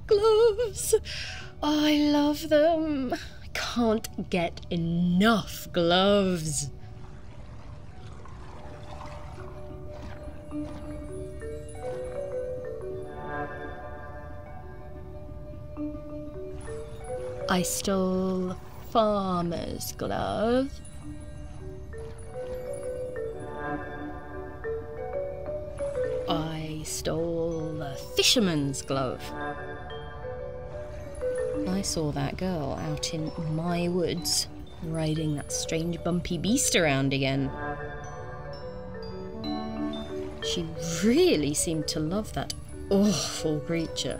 Gloves! I love them. I can't get enough gloves. I stole farmer's glove. I stole the fisherman's glove. I saw that girl out in my woods, riding that strange bumpy beast around again. She really seemed to love that awful creature.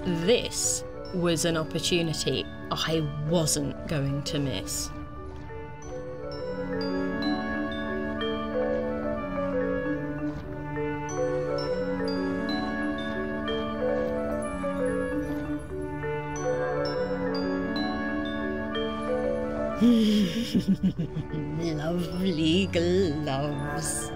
This was an opportunity I wasn't going to miss. Lovely gloves.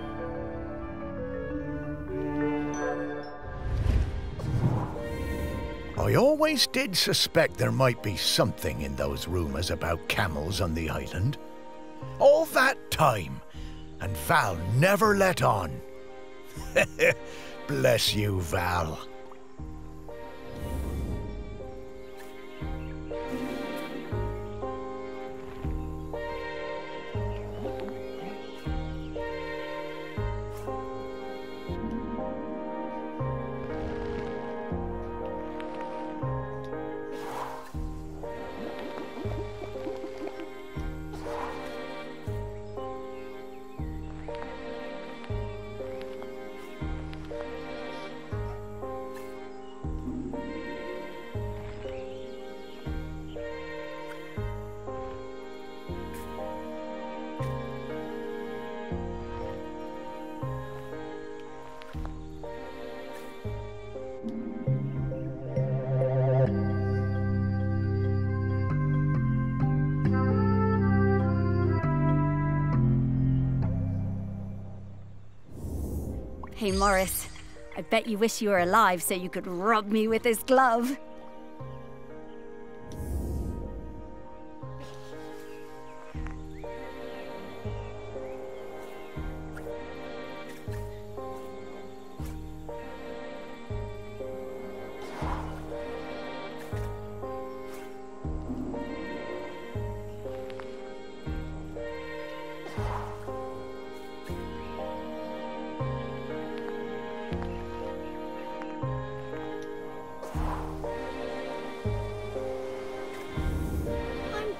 I always did suspect there might be something in those rumours about camels on the island. All that time, and Val never let on. Bless you, Val. Hey, Morris. I bet you wish you were alive so you could rub me with this glove.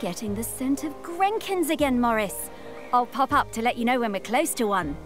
Getting the scent of Grenkins again, Morris. I'll pop up to let you know when we're close to one.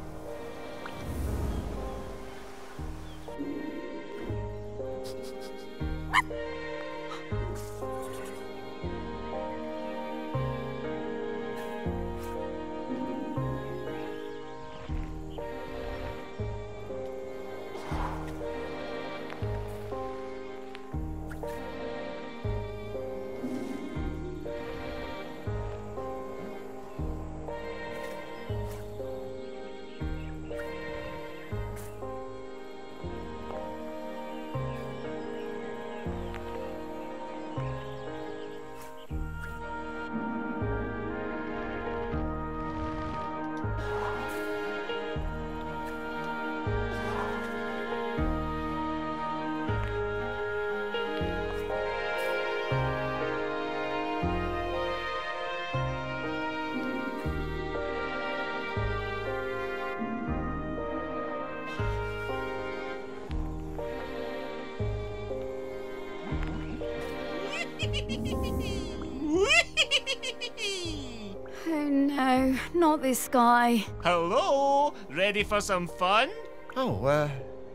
Oh no, not this guy. Hello, ready for some fun? Oh,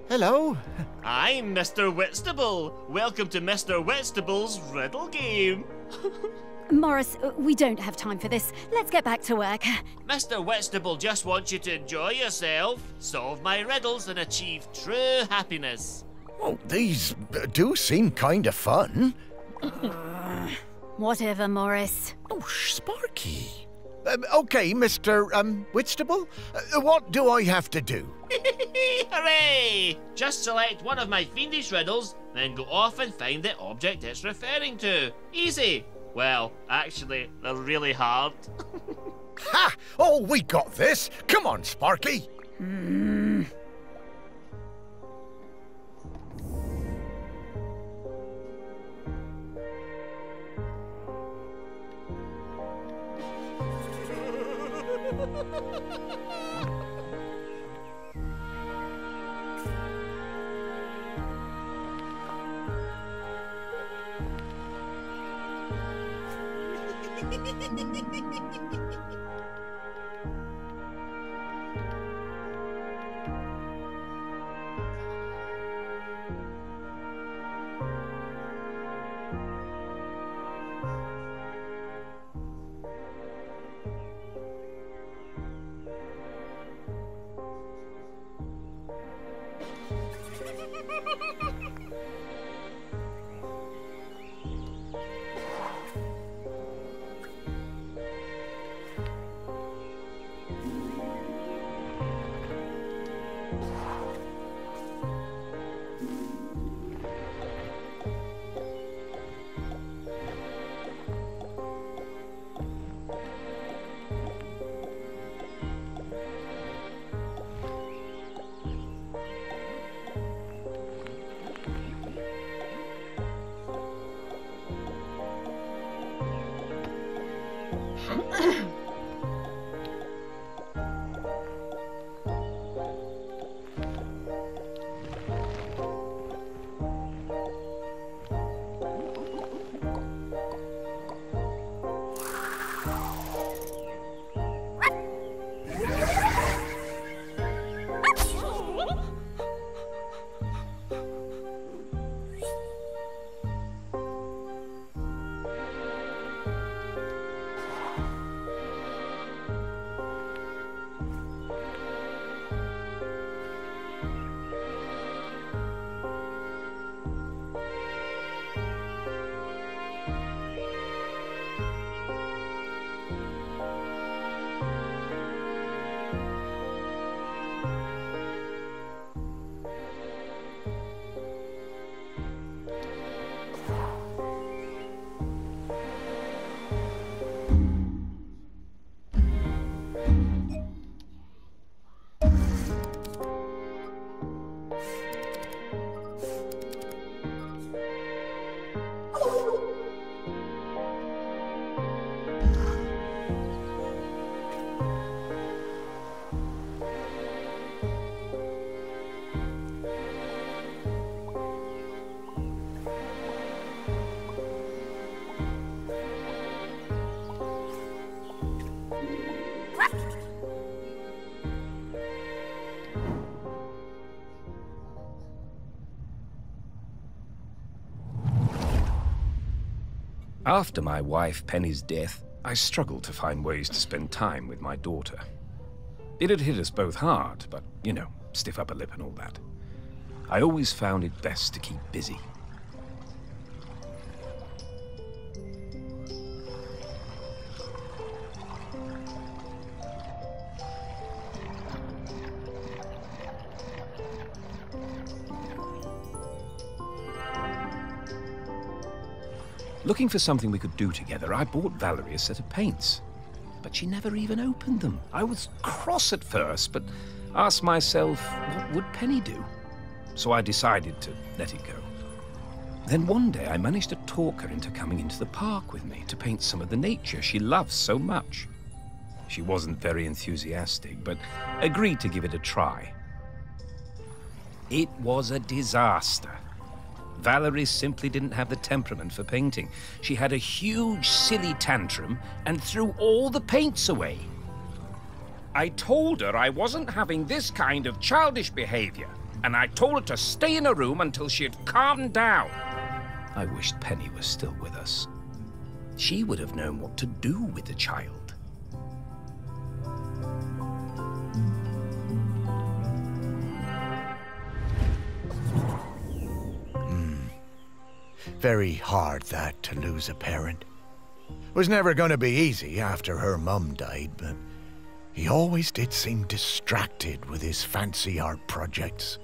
hello. I'm Mr. Whitstable. Welcome to Mr. Whitstable's riddle game. Morris, we don't have time for this. Let's get back to work. Mr. Whitstable just wants you to enjoy yourself, solve my riddles, and achieve true happiness. Oh, these do seem kind of fun. Whatever, Morris. Oh, Sparky. Okay, Mr. Whitstable, what do I have to do? Hooray! Just select one of my fiendish riddles, then go off and find the object it's referring to. Easy. Well, actually, they're really hard. Ha! Oh, we got this. Come on, Sparky. After my wife Penny's death, I struggled to find ways to spend time with my daughter. It had hit us both hard, but, you know, stiff upper lip and all that. I always found it best to keep busy. Looking for something we could do together, I bought Valerie a set of paints. But she never even opened them. I was cross at first, but asked myself, what would Penny do? So I decided to let it go. Then one day I managed to talk her into coming into the park with me to paint some of the nature she loves so much. She wasn't very enthusiastic, but agreed to give it a try. It was a disaster. Valerie simply didn't have the temperament for painting. She had a huge, silly tantrum and threw all the paints away. I told her I wasn't having this kind of childish behavior, and I told her to stay in her room until she had calmed down. I wished Penny was still with us. She would have known what to do with the child. Very hard, that, to lose a parent. Was never gonna be easy after her mum died, but he always did seem distracted with his fancy art projects.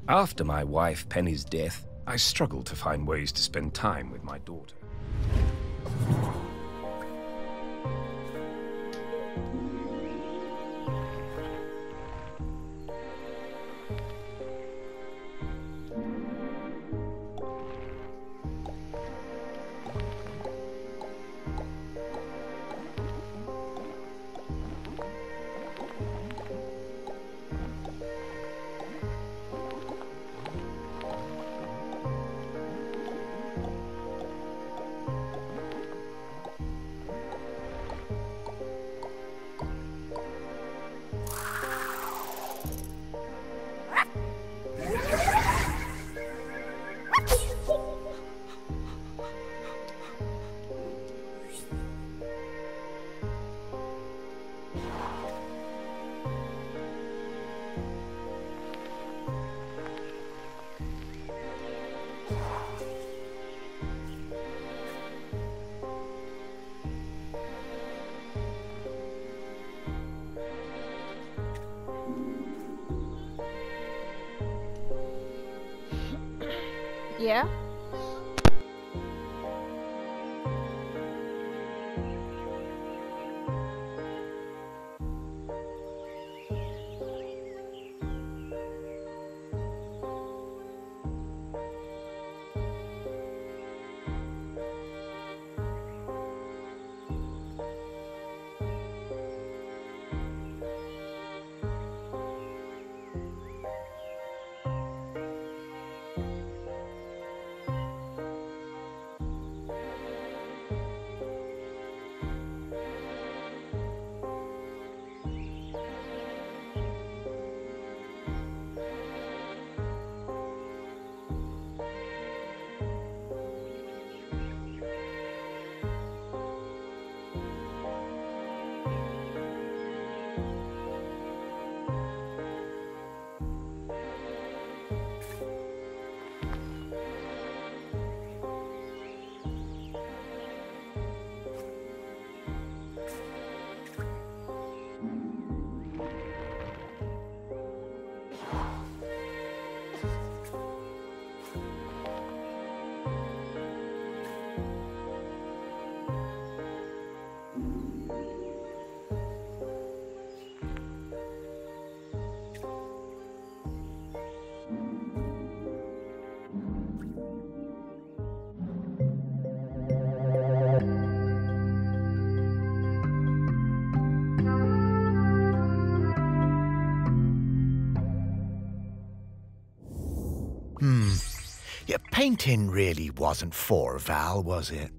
After my wife Penny's death, I struggled to find ways to spend time with my daughter. Yeah? Yeah, painting really wasn't for Val, was it?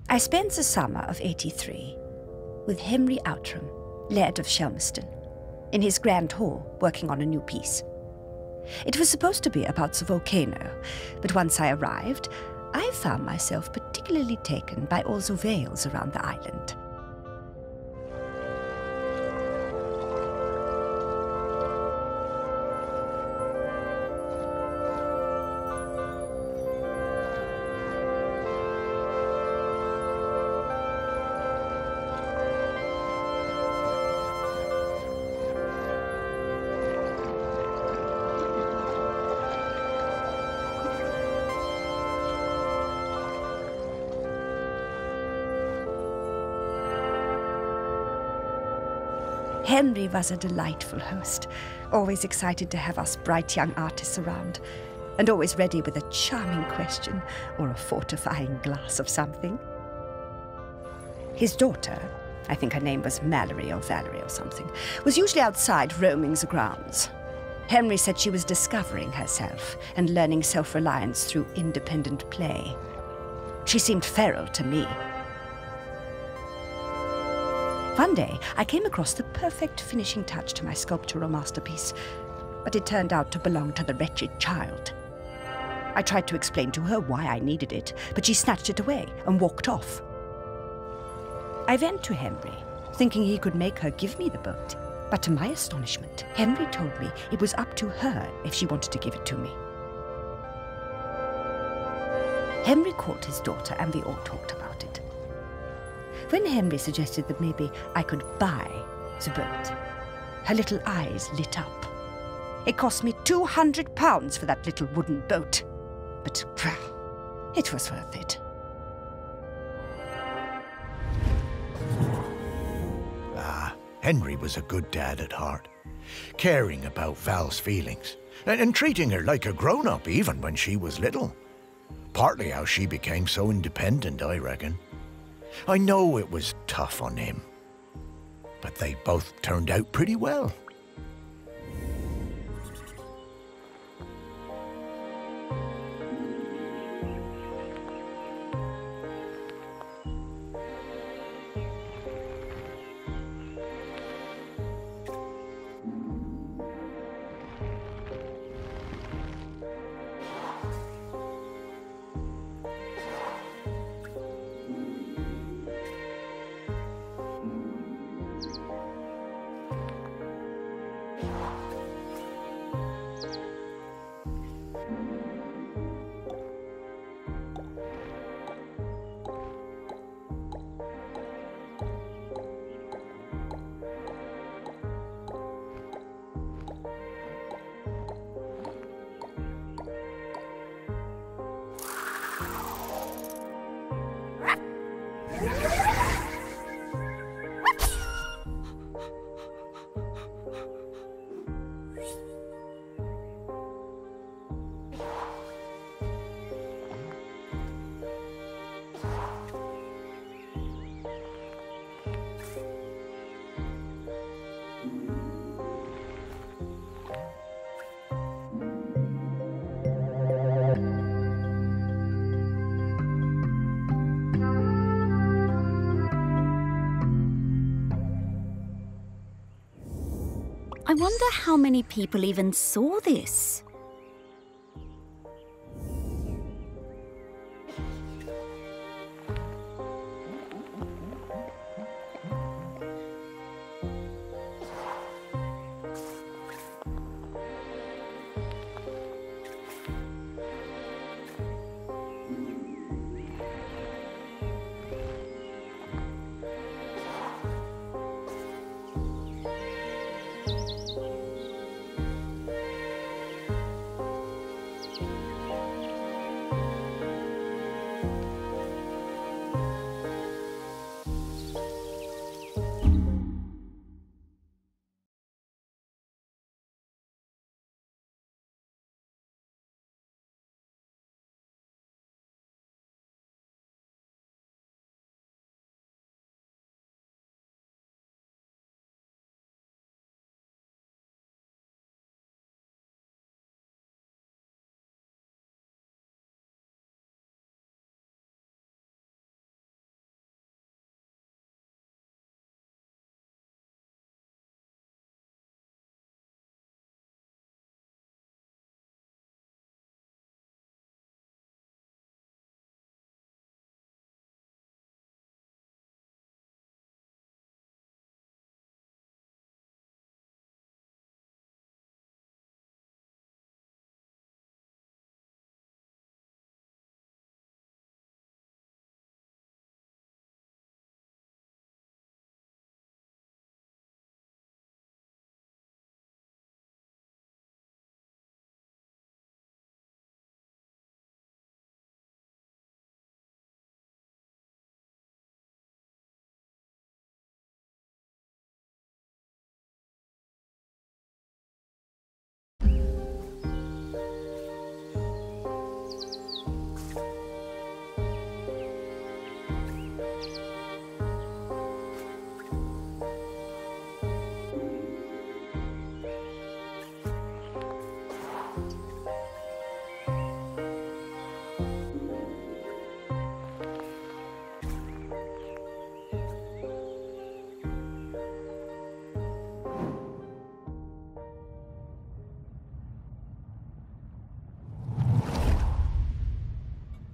I spent the summer of '83 with Henry Outram, Laird of Shelmerston, in his grand hall working on a new piece. It was supposed to be about the volcano, but once I arrived, I found myself particularly taken by all the vales around the island. Henry was a delightful host, always excited to have us bright young artists around, and always ready with a charming question or a fortifying glass of something. His daughter, I think her name was Mallory or Valerie or something, was usually outside roaming the grounds. Henry said she was discovering herself and learning self-reliance through independent play. She seemed feral to me. One day, I came across the perfect finishing touch to my sculptural masterpiece, but it turned out to belong to the wretched child. I tried to explain to her why I needed it, but she snatched it away and walked off. I went to Henry, thinking he could make her give me the boat, but to my astonishment, Henry told me it was up to her if she wanted to give it to me. Henry called his daughter and we all talked about it. When Henry suggested that maybe I could buy the boat, her little eyes lit up. It cost me £200 for that little wooden boat, but it was worth it. Henry was a good dad at heart, caring about Val's feelings, and treating her like a grown-up even when she was little. Partly how she became so independent, I reckon. I know it was tough on him, but they both turned out pretty well. I wonder how many people even saw this.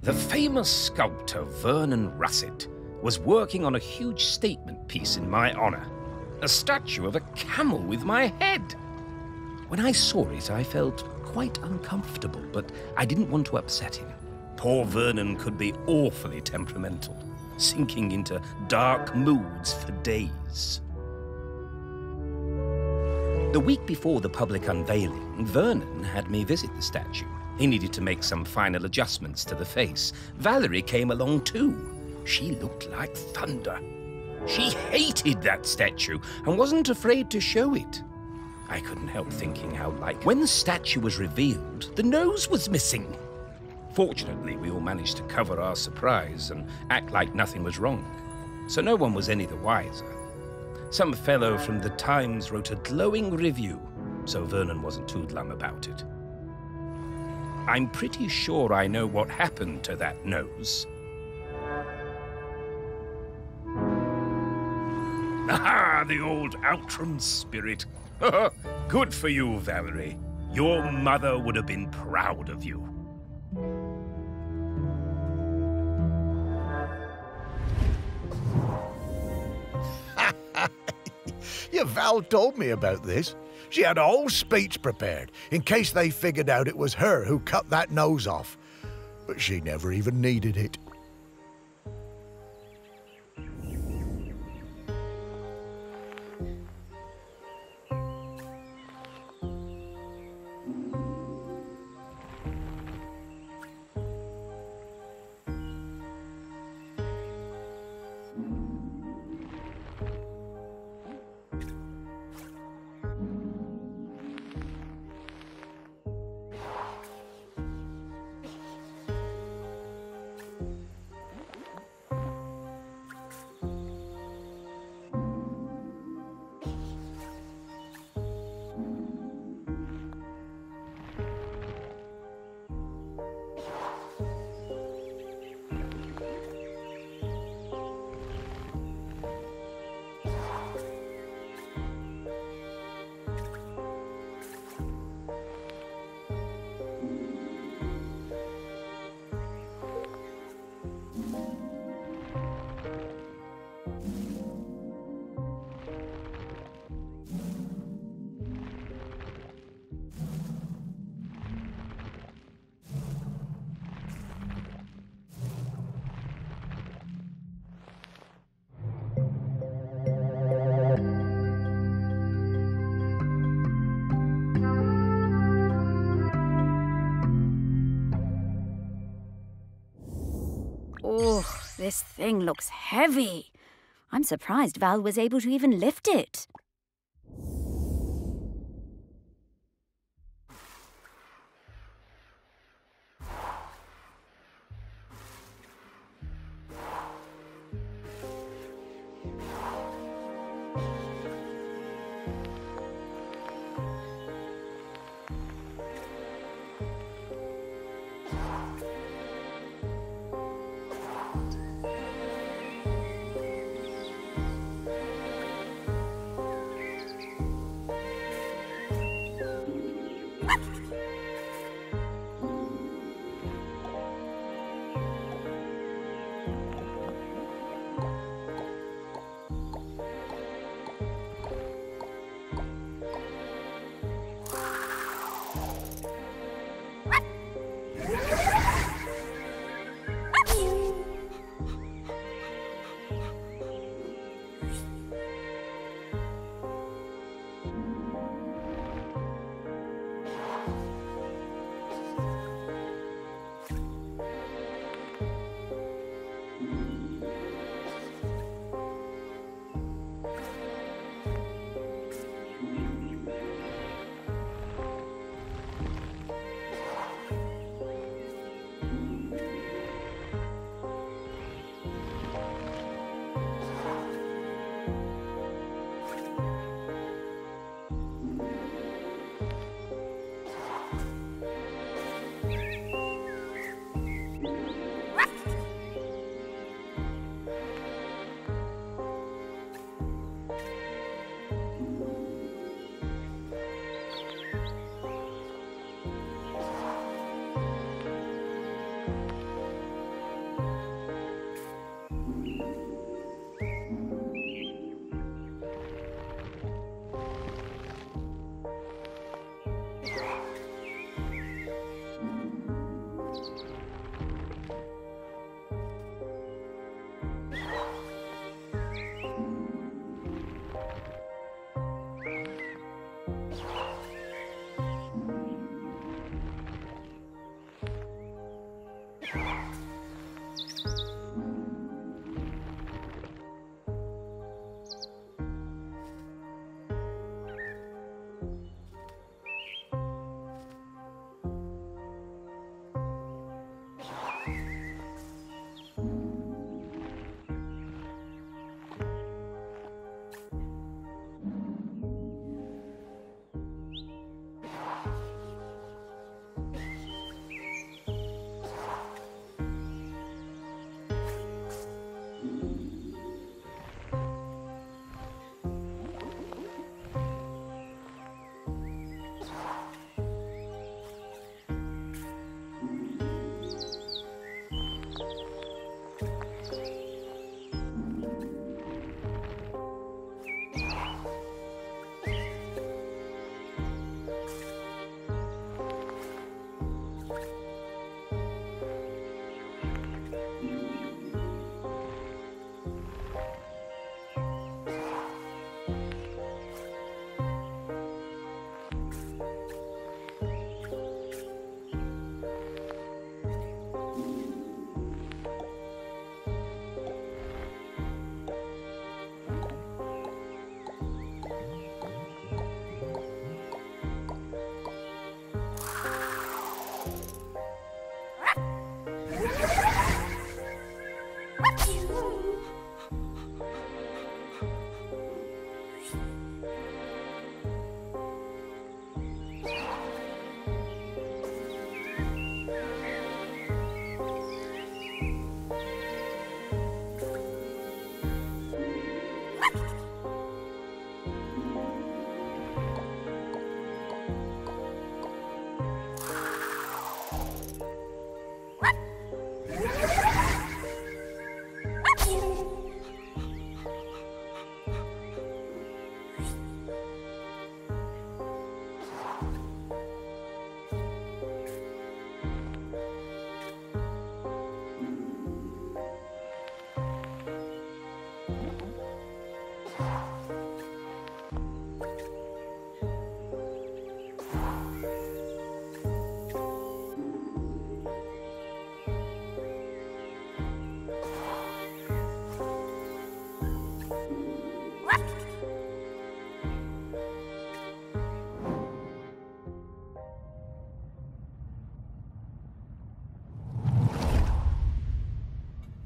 The famous sculptor Vernon Russet was working on a huge statement piece in my honor, a statue of a camel with my head. When I saw it, I felt quite uncomfortable, but I didn't want to upset him. Poor Vernon could be awfully temperamental, sinking into dark moods for days. The week before the public unveiling, Vernon had me visit the statue. He needed to make some final adjustments to the face. Valerie came along too. She looked like thunder. She hated that statue and wasn't afraid to show it. I couldn't help thinking how like when the statue was revealed, the nose was missing. Fortunately, we all managed to cover our surprise and act like nothing was wrong, so no one was any the wiser. Some fellow from the Times wrote a glowing review, so Vernon wasn't too glum about it. I'm pretty sure I know what happened to that nose. Aha, the old Outram spirit. Good for you, Valerie. Your mother would have been proud of you. Yeah, Val told me about this. She had a whole speech prepared in case they figured out it was her who cut that nose off. But she never even needed it. Oh, this thing looks heavy. I'm surprised Val was able to even lift it.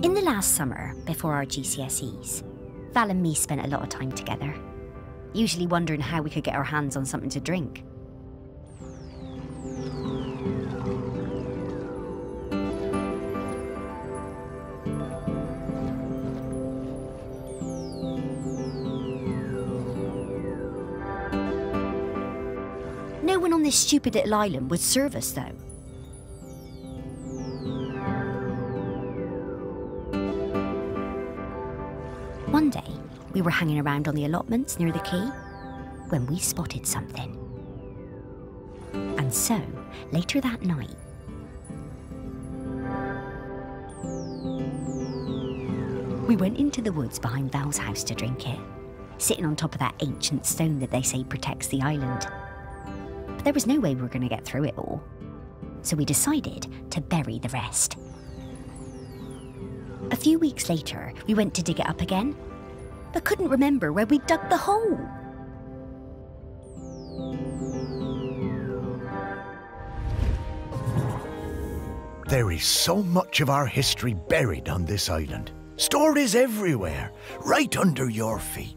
In the last summer, before our GCSEs, Val and me spent a lot of time together, usually wondering how we could get our hands on something to drink. No one on this stupid little island would serve us, though. One day, we were hanging around on the allotments near the quay when we spotted something. And so, later that night, we went into the woods behind Val's house to drink it, sitting on top of that ancient stone that they say protects the island. But there was no way we were going to get through it all, so we decided to bury the rest. A few weeks later, we went to dig it up again, but couldn't remember where we dug the hole. There is so much of our history buried on this island. Stories everywhere, right under your feet.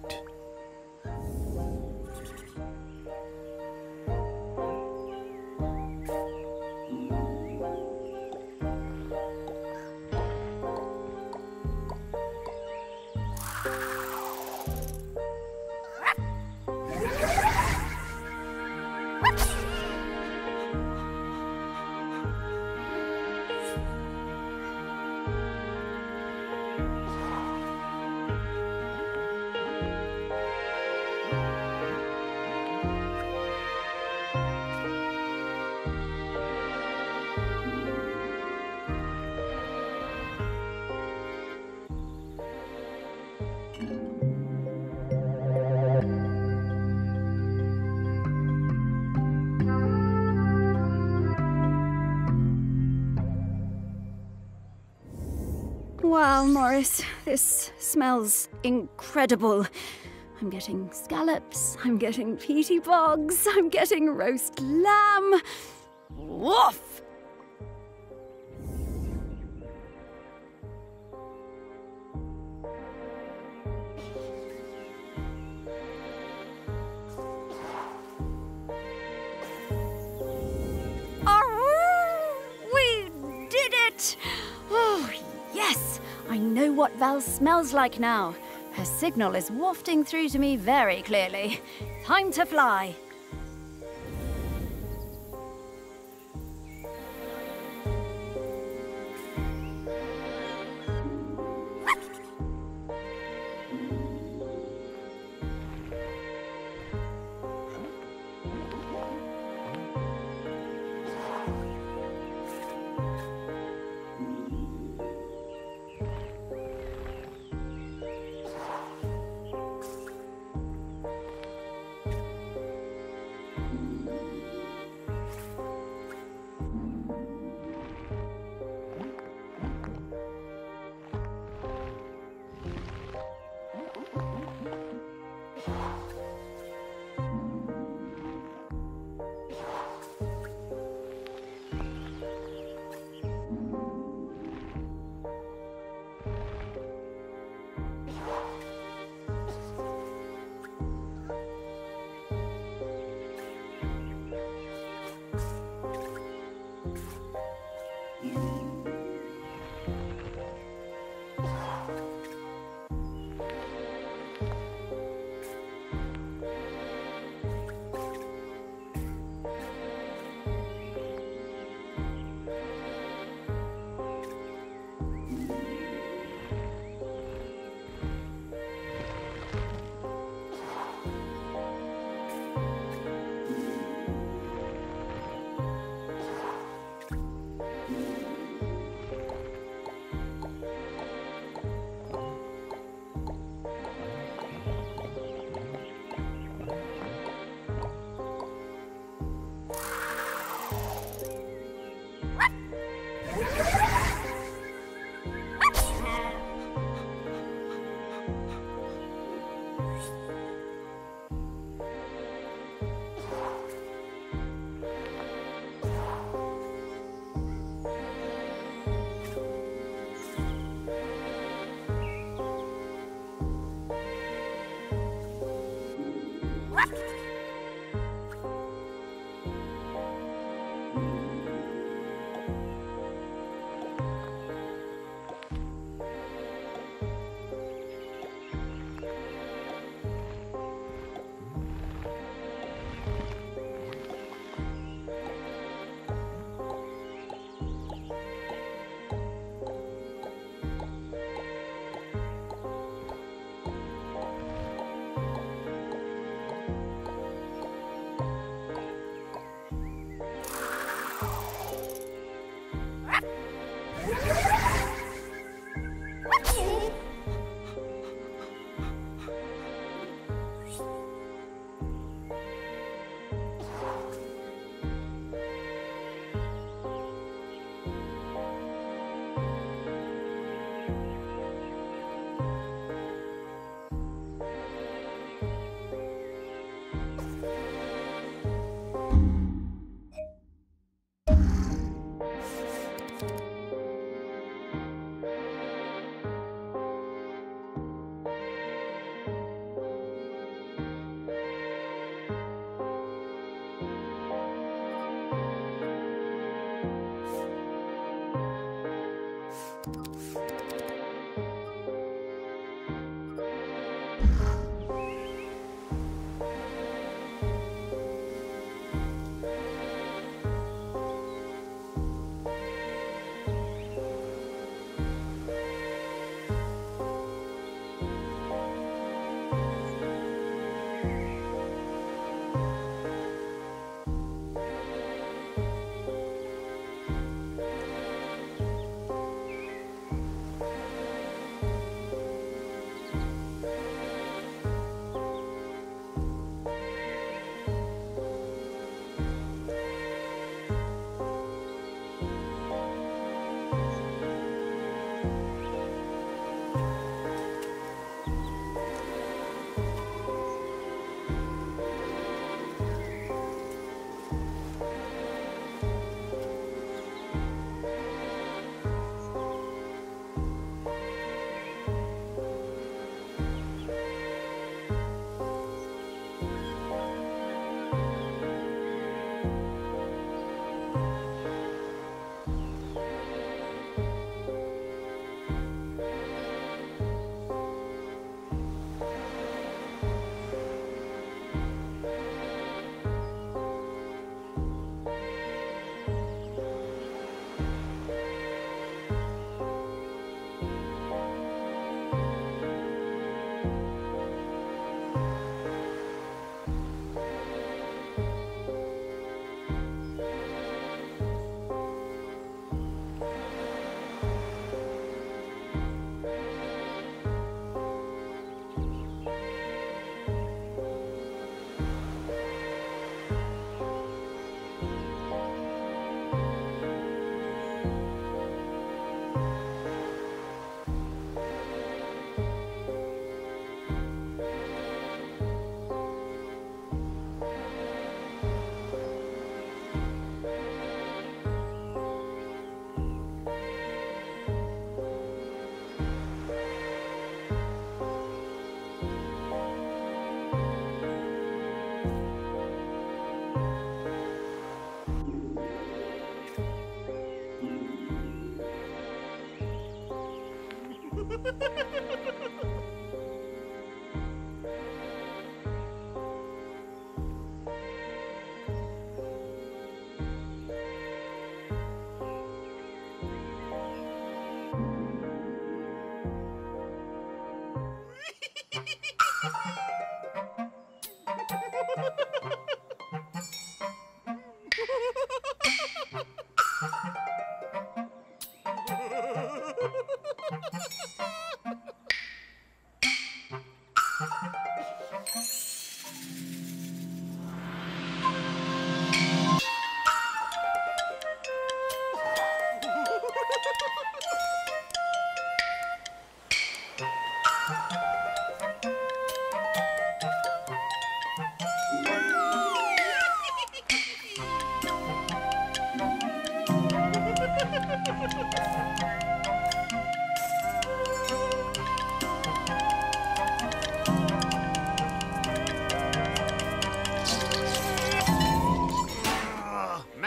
Wow, Morris, this smells incredible. I'm getting scallops, I'm getting peaty bogs, I'm getting roast lamb. Woof! We did it! Oh, yes! I know what Val smells like now. Her signal is wafting through to me very clearly. Time to fly.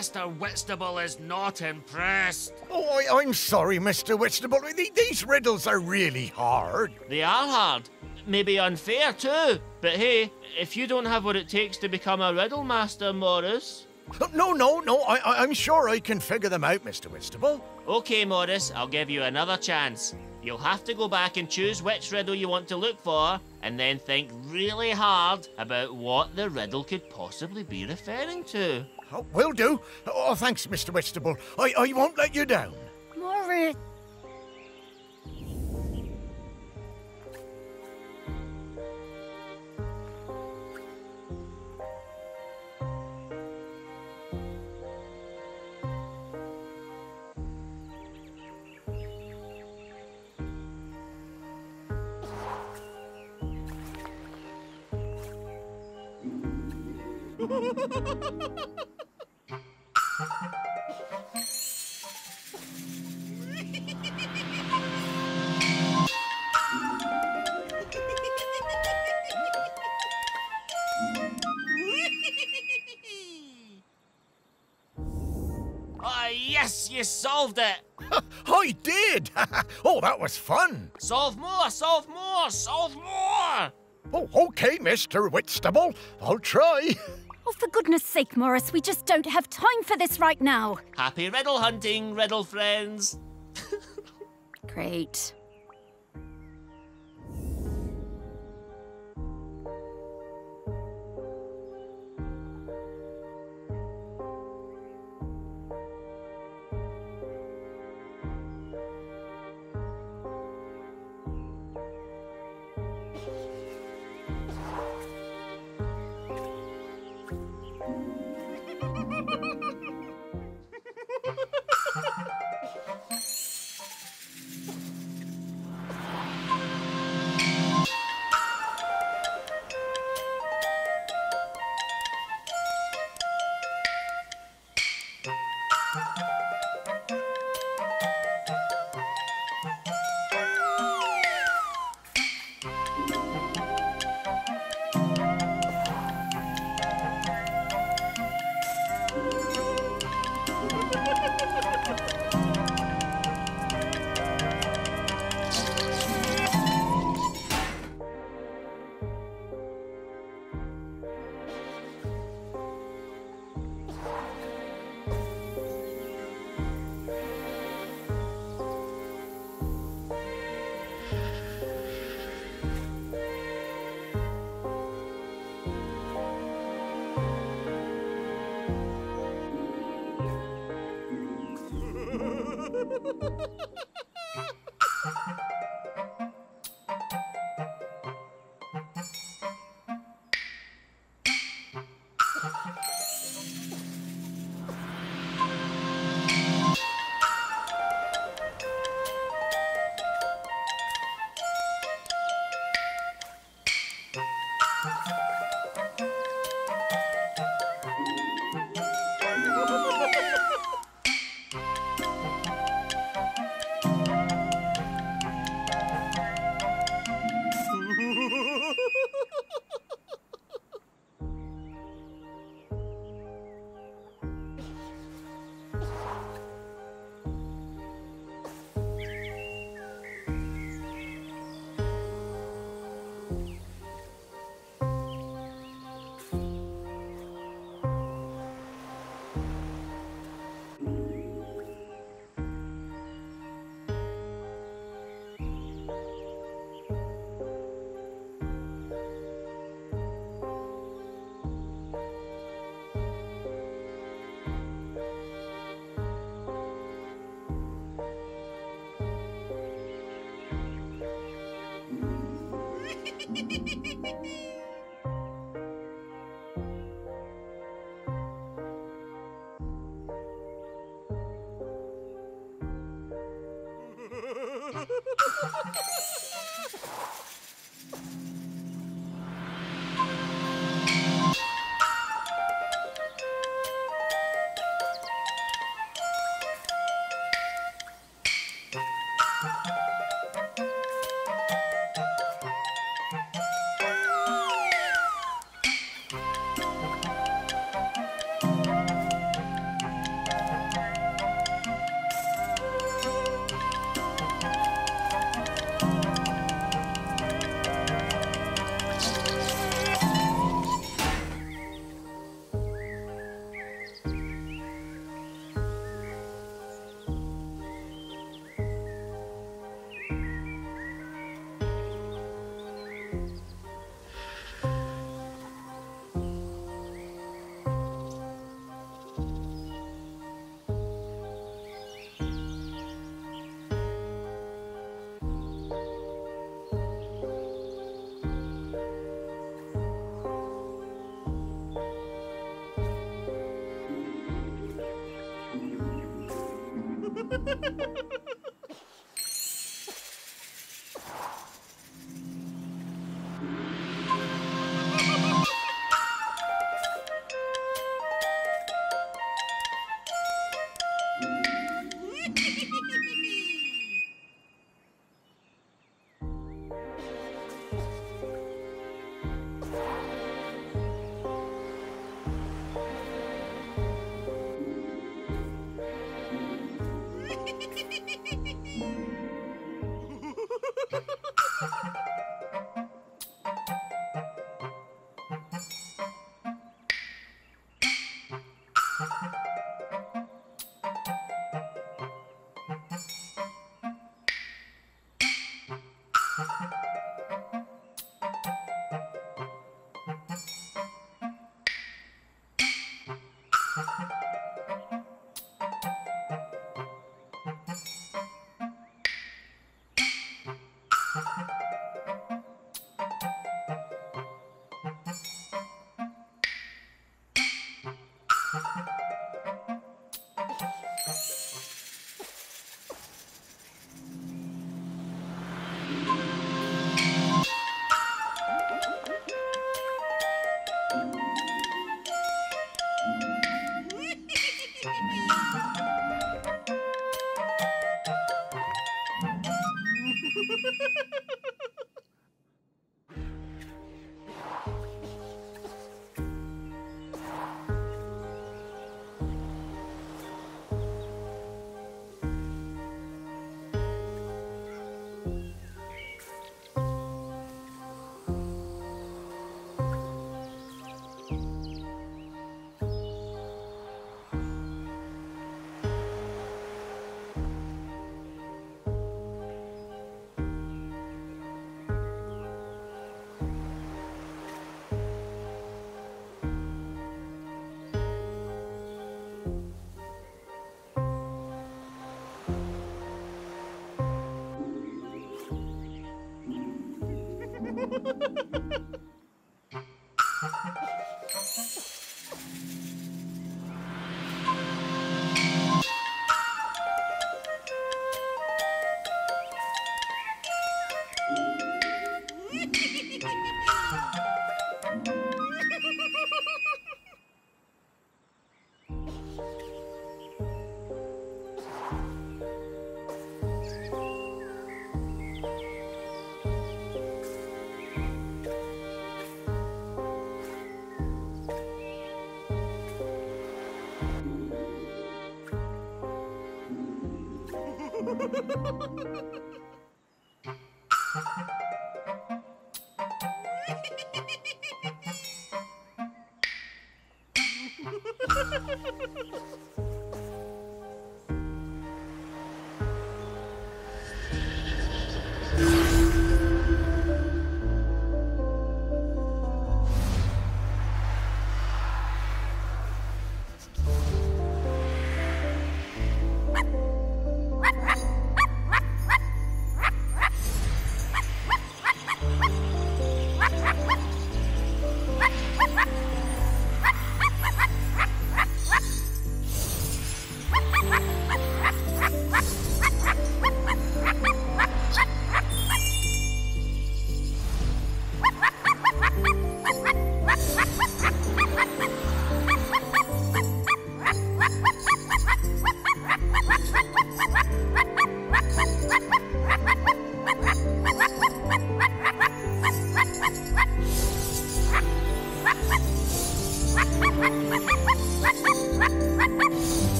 Mr. Whitstable is not impressed. Oh, I'm sorry, Mr. Whitstable. These riddles are really hard. They are hard. Maybe unfair too. But hey, if you don't have what it takes to become a riddle master, Morris... No, I'm sure I can figure them out, Mr. Whitstable. Okay, Morris, I'll give you another chance. You'll have to go back and choose which riddle you want to look for, and then think really hard about what the riddle could possibly be referring to. Oh, will do. Oh, thanks, Mr. Whitstable. I won't let you down. Morris. Ah, yes, you solved it! I did! Oh, that was fun! Solve more, solve more, solve more! Oh, okay, Mr. Whitstable. I'll try. Oh, for goodness sake, Morris, we just don't have time for this right now. Happy riddle hunting, riddle friends. Great.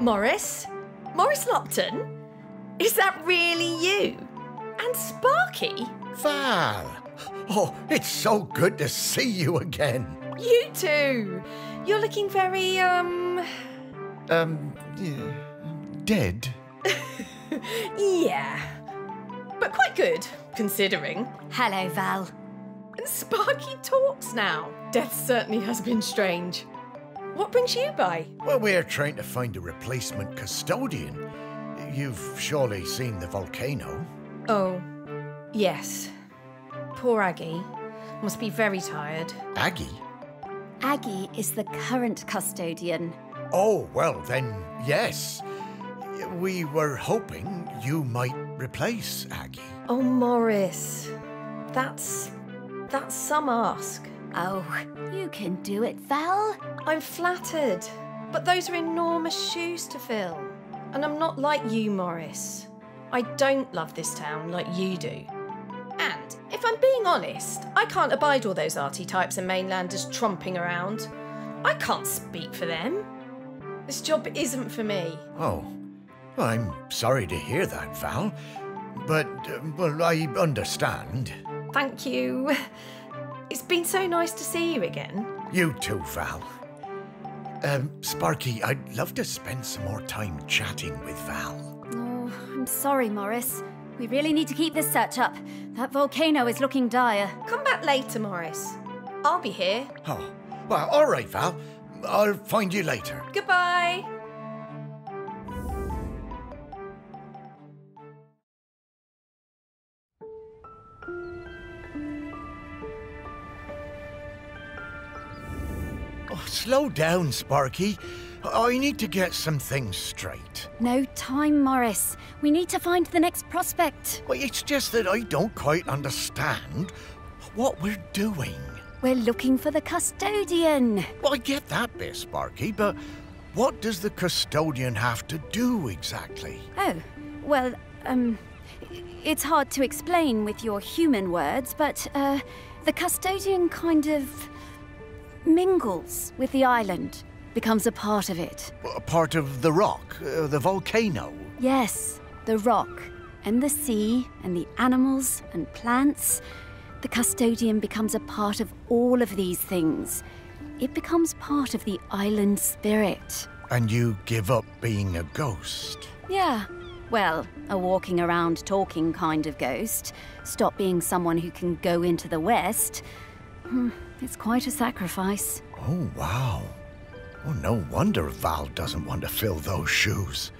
Morris? Morris Lupton? Is that really you? And Sparky? Val! Oh, it's so good to see you again. You too. You're looking very, Dead? yeah. But quite good, considering. Hello, Val. And Sparky talks now. Death certainly has been strange. What brings you by? Well, we're trying to find a replacement custodian. You've surely seen the volcano. Oh, yes. Poor Aggie. Must be very tired. Aggie? Aggie is the current custodian. Oh, well, then, yes. We were hoping you might replace Aggie. Oh, Morris. That's some ask. Oh, you can do it, Val. I'm flattered, but those are enormous shoes to fill. And I'm not like you, Morris. I don't love this town like you do. And if I'm being honest, I can't abide all those arty types and mainlanders tromping around. I can't speak for them. This job isn't for me. Oh, well, I'm sorry to hear that, Val. But, well, I understand. Thank you. It's been so nice to see you again. You too, Val. Sparky, I'd love to spend some more time chatting with Val. Oh, I'm sorry, Morris. We really need to keep this search up. That volcano is looking dire. Come back later, Morris. I'll be here. Oh, well, all right, Val. I'll find you later. Goodbye. Oh, slow down, Sparky. I need to get some things straight. No time, Morris. We need to find the next prospect. Well, it's just that I don't quite understand what we're doing. We're looking for the custodian. Well, I get that bit, Sparky, but what does the custodian have to do exactly? Oh, well, it's hard to explain with your human words, but, the custodian kind of mingles with the island, becomes a part of it. A part of the rock, the volcano? Yes, the rock, and the sea, and the animals and plants. The custodian becomes a part of all of these things. It becomes part of the island spirit. And you give up being a ghost? Yeah. Well, a walking around talking kind of ghost. Stop being someone who can go into the West. It's quite a sacrifice. Oh, wow. Oh, no wonder Val doesn't want to fill those shoes.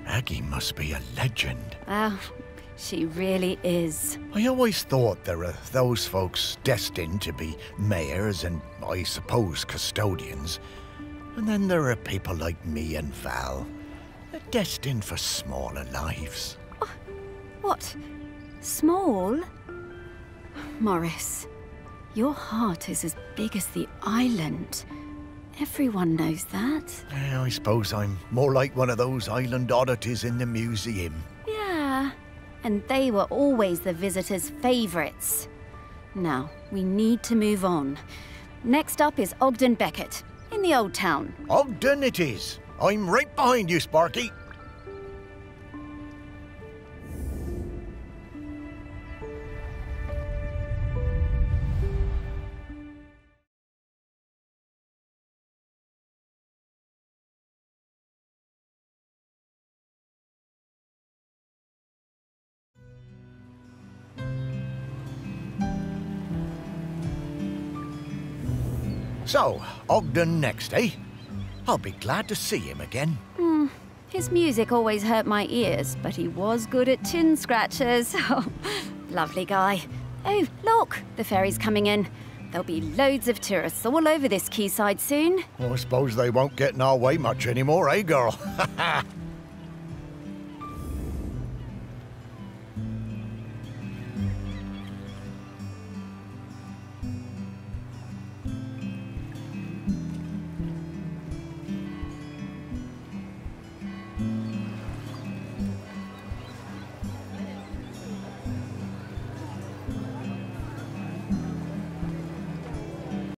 Aggie must be a legend. Well, she really is. I always thought there were those folks destined to be mayors and, I suppose, custodians. And then there are people like me and Val, destined for smaller lives. Oh, what? Small? Morris, your heart is as big as the island. Everyone knows that. I suppose I'm more like one of those island oddities in the museum. Yeah, and they were always the visitors' favourites. Now, we need to move on. Next up is Ogden Beckett, in the Old Town. Ogden it is. I'm right behind you, Sparky. So, Ogden next, eh? I'll be glad to see him again. His music always hurt my ears, but he was good at chin scratchers. Oh, lovely guy. Oh, look, the ferry's coming in. There'll be loads of tourists all over this quayside soon. Well, I suppose they won't get in our way much anymore, eh, girl?